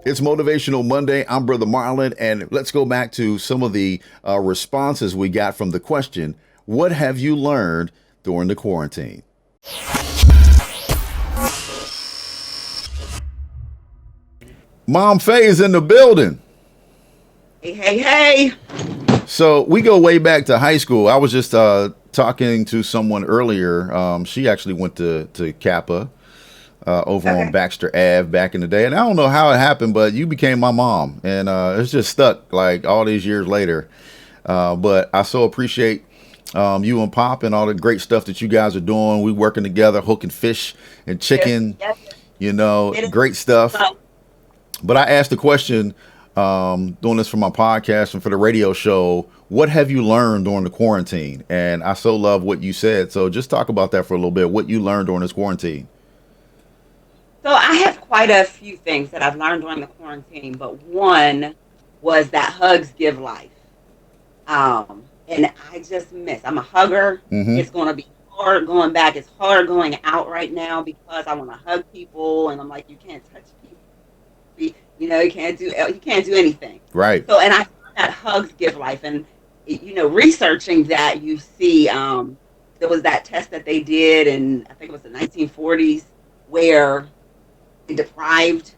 It's Motivational Monday. I'm Brother Marlon, and let's go back to some of the responses we got from the question, what have you learned during the quarantine? Mom Faye is in the building. Hey, hey, hey. So we go way back to high school. I was just talking to someone earlier. She actually went to Kappa over on Okay. Baxter Ave back in the day. And I don't know how it happened, but you became my mom. And it's just stuck like all these years later. But I so appreciate you and Pop and all the great stuff that you guys are doing. We working together, hooking fish and Yes, chicken, yes. you know, It is great stuff. fun. But I asked the question, doing this for my podcast and for the radio show, what have you learned during the quarantine? And I so love what you said. So just talk about that for a little bit, what you learned during this quarantine. So I have quite a few things that I've learned during the quarantine, but one was that hugs give life. And I just miss. I'm a hugger. Mm-hmm. It's going to be hard going back. It's hard going out right now because I want to hug people, and I'm like, you can't touch people. You can't do anything. Right. So, and I found that hugs give life, and researching that, you see, there was that test that they did, and I think it was the 1940s, where they deprived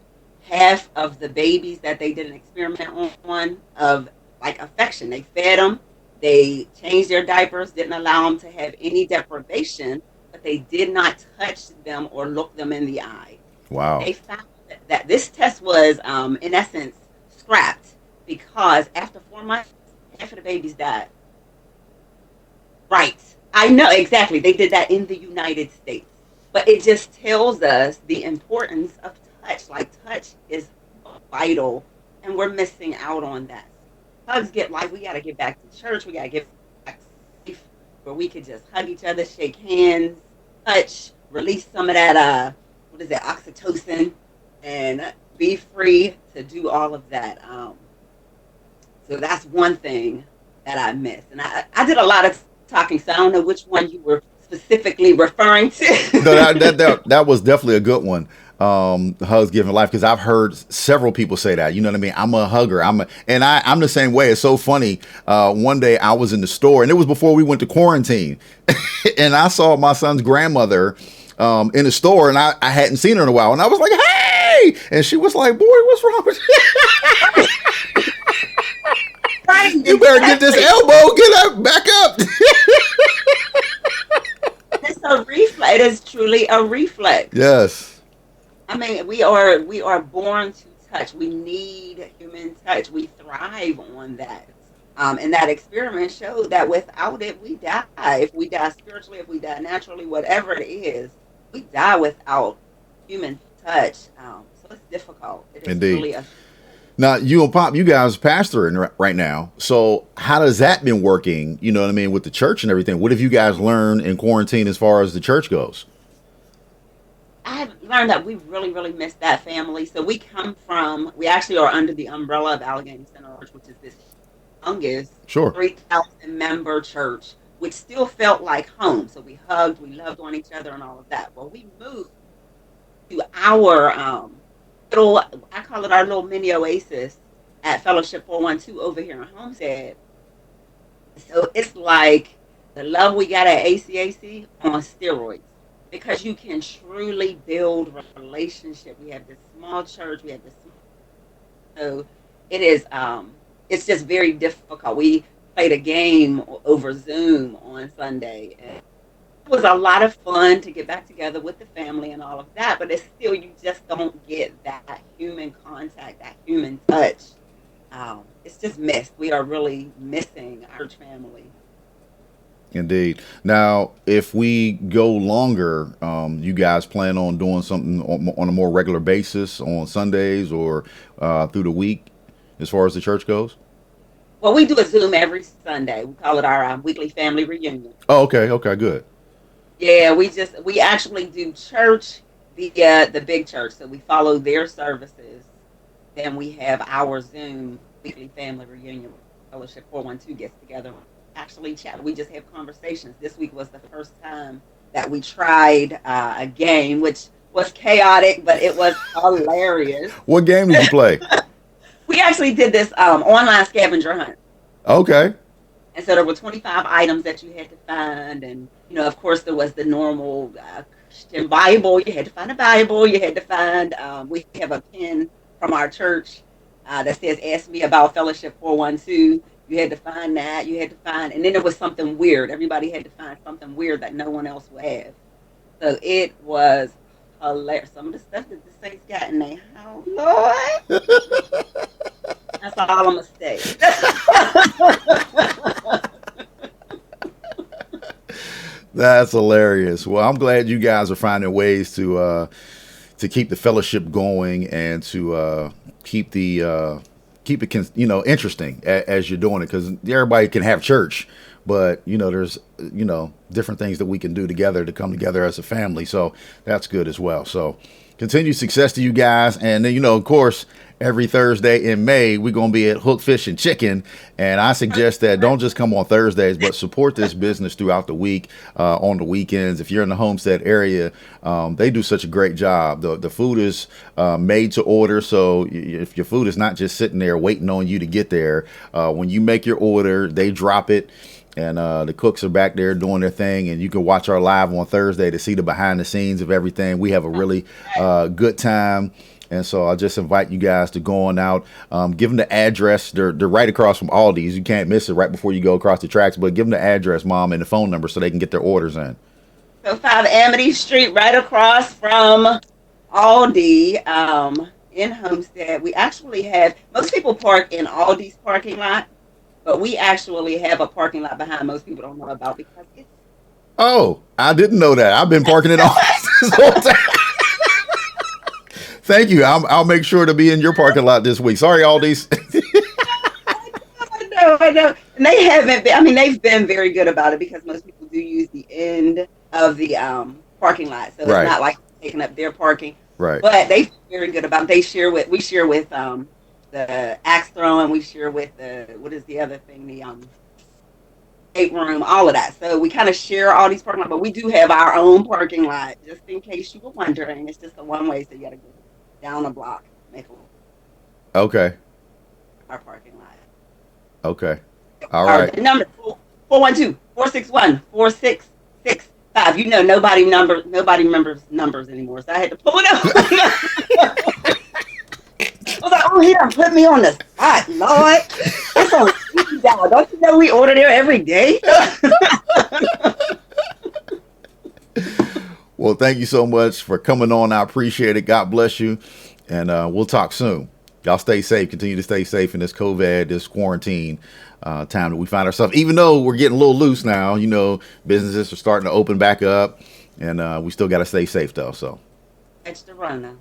half of the babies that they did an experiment on of like affection. They fed them, they changed their diapers, didn't allow them to have any deprivation, but they did not touch them or look them in the eye. Wow. They found that this test was, in essence, scrapped because after 4 months, half of the babies died. Right. I know exactly. They did that in the United States. But it just tells us the importance of touch. Like, touch is vital, and we're missing out on that. Hugs get like, we got to get back to church. We got to get back to safe where we could just hug each other, shake hands, touch, release some of that, what is it, oxytocin, and be free to do all of that. So that's one thing that I missed. And I did a lot of talking, so I don't know which one you were specifically referring No, to. that was definitely a good one. Hugs giving life, because I've heard several people say that. You know what I mean? I'm a hugger. I'm the same way. It's so funny. One day I was in the store, and it was before we went to quarantine, and I saw my son's grandmother in the store, and I hadn't seen her in a while, and I was like, "Hey!" And she was like, "Boy, what's wrong with you? Right, You better get this exactly. elbow, get up, back up." It's a reflex. It is truly a reflex. Yes, I mean, we are born to touch. We need human touch. We thrive on that. And that experiment showed that without it, we die. If we die spiritually, if we die naturally, whatever it is, we die without human touch. So it's difficult. It is indeed. truly a. Now, you and Pop, you guys pastoring right now. So, how does that been working? You know what I mean, with the church and everything. What have you guys learned in quarantine as far as the church goes? I've learned that we really, really miss that family. So we actually are under the umbrella of Allegheny Center Church, which is this humongous Sure. 3,000 member church, which still felt like home. So we hugged, we loved on each other and all of that. Well, we moved to our little, I call it our little mini oasis at Fellowship 412 over here in Homestead. So it's like the love we got at ACAC on steroids, because you can truly build relationship. We have this small church, we have this so it is it's just very difficult. We played a game over Zoom on Sunday, and it was a lot of fun to get back together with the family and all of that, but it's still, you just don't get that human contact, that human touch. It's just missed. We are really missing our church family. Indeed. Now, if we go longer, you guys plan on doing something on a more regular basis on Sundays or through the week as far as the church goes? Well, we do a Zoom every Sunday. We call it our weekly family reunion. Oh, okay. Okay, good. Yeah, we actually do church the big church, so we follow their services. Then we have our Zoom weekly family reunion. Fellowship 412 gets together, actually chat. We just have conversations. This week was the first time that we tried a game, which was chaotic, but it was hilarious. What game did you play? We actually did this online scavenger hunt. Okay. And so there were 25 items that you had to find. And, of course, there was the normal Christian Bible. You had to find a Bible. You had to find, we have a pin from our church that says, Ask Me About Fellowship 412. You had to find that. You had to find, and then there was something weird. Everybody had to find something weird that no one else would have. So it was hilarious. Some of the stuff that the saints got in their house, Lord. That's all I'm going to say. That's hilarious. Well, I'm glad you guys are finding ways to keep the fellowship going and to keep it interesting as you're doing it, because everybody can have church, but there's different things that we can do together to come together as a family. So that's good as well. So continued success to you guys. And then, of course, every Thursday in May, we're going to be at Hook Fish and Chicken. And I suggest that don't just come on Thursdays, but support this business throughout the week, on the weekends. If you're in the Homestead area, they do such a great job. The food is made to order. So if your food is not just sitting there waiting on you to get there, when you make your order, they drop it. And the cooks are back there doing their thing, and you can watch our live on Thursday to see the behind the scenes of everything. We have a really good time. And so I'll just invite you guys to go on out, give them the address. They're right across from Aldi's. You can't miss it right before you go across the tracks, but give them the address, Mom, and the phone number so they can get their orders in. So 5 Amity Street, right across from Aldi, in Homestead. We actually have, most people park in Aldi's parking lot, but we actually have a parking lot behind most people don't know about because it's... Oh, I didn't know that. I've been parking it all this whole time. Thank you. I'll make sure to be in your parking lot this week. Sorry, Aldi's. I know. And they haven't been, they've been very good about it because most people do use the end of the parking lot. So it's not like taking up their parking. Right. But they've been very good about it. We share with the axe throwing, we share with what is the other thing, the escape room, all of that. So we kind of share all these parking lots, but we do have our own parking lot, just in case you were wondering. It's just a one-way, so you got to go down a block, make a Okay. our parking lot. Okay. All right. The number 412-461-4665. Nobody remembers numbers anymore, so I had to pull it up. I was like, oh, he done put me on the spot, Lord. It's on speed dial. Don't you know we order there every day? Well, thank you so much for coming on. I appreciate it. God bless you. And we'll talk soon. Y'all stay safe. Continue to stay safe in this COVID, this quarantine time that we find ourselves. Even though we're getting a little loose now, businesses are starting to open back up. And we still got to stay safe, though. So. Extra run now.